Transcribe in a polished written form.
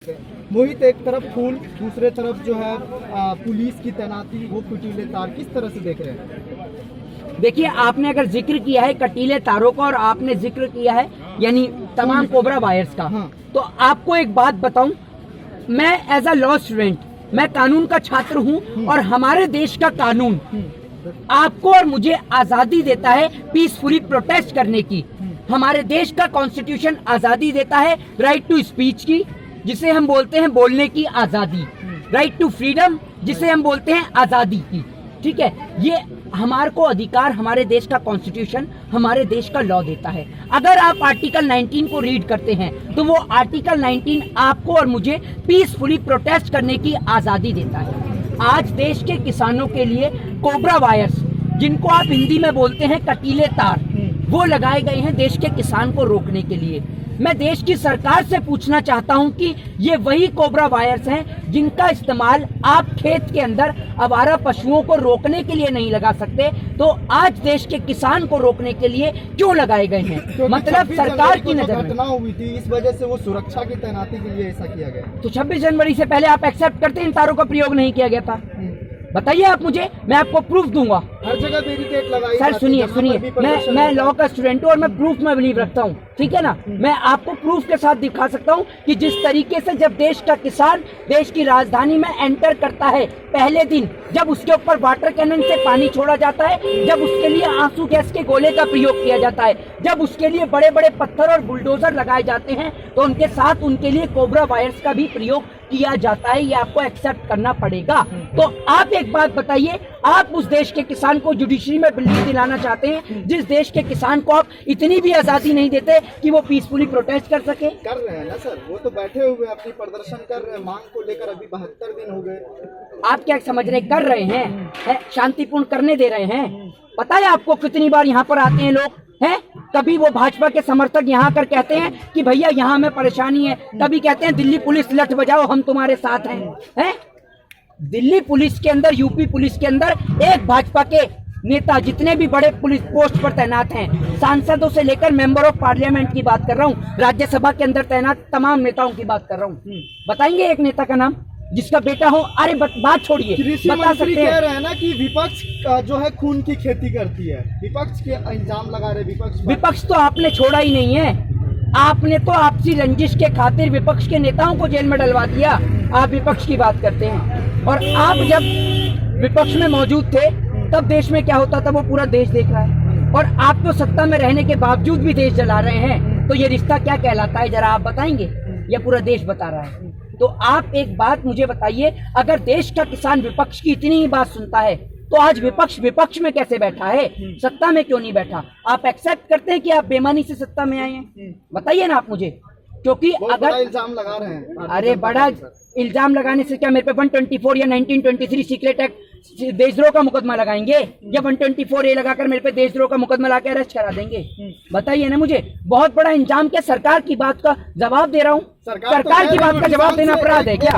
मोहित, एक तरफ फूल, दूसरे तरफ जो है पुलिस की तैनाती, वो कटीले तार, किस तरह से देख रहे हैं? देखिए, आपने अगर जिक्र किया है कटीले तारों का और आपने जिक्र किया है यानी तमाम कोबरा वायर्स का, हाँ। तो आपको एक बात बताऊं, मैं एज अ लॉ स्टूडेंट, मैं कानून का छात्र हूं और हमारे देश का कानून आपको और मुझे आजादी देता है पीसफुली प्रोटेस्ट करने की। हमारे देश का कॉन्स्टिट्यूशन आजादी देता है राइट टू स्पीच की, जिसे हम बोलते हैं बोलने की आजादी, राइट टू फ्रीडम जिसे हम बोलते हैं आजादी की। ठीक है, ये हमारे को अधिकार हमारे देश का कॉन्स्टिट्यूशन, हमारे देश का लॉ देता है। अगर आप आर्टिकल 19 को रीड करते हैं तो वो आर्टिकल 19 आपको और मुझे पीसफुली प्रोटेस्ट करने की आजादी देता है। आज देश के किसानों के लिए कोबरा वायर्स, जिनको आप हिंदी में बोलते हैं कटीले तार, वो लगाए गए हैं देश के किसान को रोकने के लिए। मैं देश की सरकार से पूछना चाहता हूं कि ये वही कोबरा वायर्स हैं जिनका इस्तेमाल आप खेत के अंदर आवारा पशुओं को रोकने के लिए नहीं लगा सकते, तो आज देश के किसान को रोकने के लिए क्यों लगाए गए हैं? मतलब सरकार की नजर में घटना हुई थी, इस वजह से वो सुरक्षा की तैनाती के लिए ऐसा किया गया। तो 26 जनवरी से पहले आप एक्सेप्ट करते हैं इन तारों का प्रयोग नहीं किया गया था? बताइए आप मुझे, मैं आपको प्रूफ दूंगा। हर जगह बैरिकेड लगाई। सर सुनिए, मैं लॉ का स्टूडेंट हूँ और मैं प्रूफ में बिलीव रखता हूँ, ठीक है ना। मैं आपको प्रूफ के साथ दिखा सकता हूँ कि जिस तरीके से जब देश का किसान देश की राजधानी में एंटर करता है, पहले दिन जब उसके ऊपर वाटर कैनन से पानी छोड़ा जाता है, जब उसके लिए आंसू गैस के गोले का प्रयोग किया जाता है, जब उसके लिए बड़े बड़े पत्थर और बुलडोजर लगाए जाते हैं, तो उनके साथ उनके लिए कोबरा वायर्स का भी प्रयोग किया जाता है। ये आपको एक्सेप्ट करना पड़ेगा। तो आप एक बात बताइए, आप उस देश के किसान को जुडिशरी में बिलीव दिलाना चाहते हैं जिस देश के किसान को आप इतनी भी आजादी नहीं देते कि वो पीसफुली प्रोटेस्ट कर सके? कर रहे हैं ना सर, वो तो बैठे हुए अपनी प्रदर्शन कर रहे हैं, मांग को लेकर अभी 72 दिन हो गए। आप क्या समझ रहे, कर रहे हैं, शांतिपूर्ण करने दे रहे हैं? पता है आपको कितनी बार यहाँ पर आते हैं लोग हैं? कभी वो भाजपा के समर्थक यहाँ आकर कहते हैं कि भैया यहाँ हमें परेशानी है, कभी कहते हैं दिल्ली पुलिस लठ बजाओ हम तुम्हारे साथ हैं। दिल्ली पुलिस के अंदर, यूपी पुलिस के अंदर एक भाजपा के नेता, जितने भी बड़े पुलिस पोस्ट पर तैनात हैं, सांसदों से लेकर मेंबर ऑफ पार्लियामेंट की बात कर रहा हूँ, राज्यसभा के अंदर तैनात तमाम नेताओं की बात कर रहा हूँ। बताएंगे एक नेता का नाम जिसका बेटा हो? अरे बात छोड़िए, बता सकते हैं। कह रहे हैं ना कि विपक्ष जो है खून की खेती करती है, विपक्ष के इल्जाम लगा रहे। विपक्ष तो आपने छोड़ा ही नहीं है। आपने तो आपसी रंजिश के खातिर विपक्ष के नेताओं को जेल में डलवा दिया। आप विपक्ष की बात करते हैं, और आप जब विपक्ष में मौजूद थे तब देश में क्या होता था वो पूरा देश देख रहा है, और आप तो सत्ता में रहने के बावजूद भी देश जला रहे हैं। तो ये रिश्ता क्या कहलाता है, जरा आप बताएंगे? या पूरा देश बता रहा है? तो आप एक बात मुझे बताइए, अगर देश का किसान विपक्ष की इतनी ही बात सुनता है तो आज विपक्ष में कैसे बैठा है, सत्ता में क्यों नहीं बैठा? आप एक्सेप्ट करते हैं कि आप बेईमानी से सत्ता में आए हैं? बताइए ना आप मुझे, क्योंकि अगर बड़ा इल्जाम लगा रहे हैं। अरे बड़ा इल्जाम लगाने से क्या मेरे पे 124 या 1923 सीक्रेट एक्ट देशद्रोह का मुकदमा लगाएंगे, या 124A लगाकर मेरे पे देशद्रोह का मुकदमा लाकर अरेस्ट करा देंगे? बताइए ना मुझे। बहुत बड़ा इंजाम क्या, सरकार की बात का जवाब दे रहा हूँ। सरकार की बात का जवाब देना अपराध है क्या?